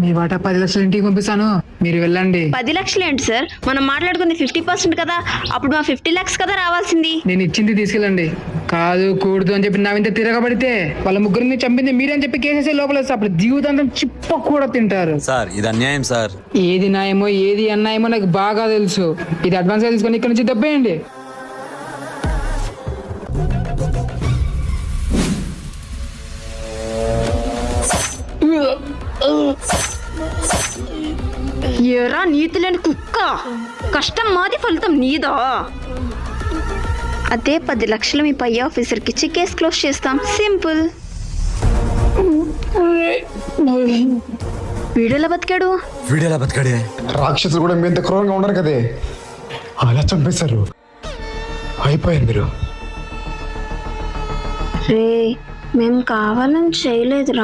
మీ వాటా 10 లక్షలు ఇంటికి పంపిస్తాను, మీరు వెళ్ళండి. 10 లక్షలు ఏంటి సార్, మనం మాట్లాడుకుంది 50% కదా, అప్పుడు మా 50 lakhs కదా రావాల్సింది. నేను ఇచ్చింది తీసుకెళ్ళండి. కాదు కూడదు అని చెప్పి నా మీద తిరగబడితే వాళ్ళ ముగ్గురిని చంపింది మీరని చెప్పి కేసేసే లోపల అప్పుడు జీవితాంతం చిప్ప కూడా తింటారు. సార్ ఇది అన్యాయం సార్. ఏది న్యాయమో ఏది అన్యాయమో నాకు బాగా తెలుసు. ఇది అడ్వాన్స్ గా తీసుకొని ఇక్కడ నుంచి దెబ్బేయండి. ఎరా నీతి లేని కుక్క, కష్టం మాది ఫలితం నీదా. అదే 10 లక్షలు మీ పై ఆఫీసర్కి ఇచ్చి కేసు క్లోజ్ చేస్తాం, సింపుల్. వీడెలా బతికాడు? రాక్షసులు కూడా మీ ఎంత క్రూరంగా ఉన్నారు కదే, అలా చంపేశారు. అయిపోయారు మీరు. రే, మేము కావాలని చేయలేదురా.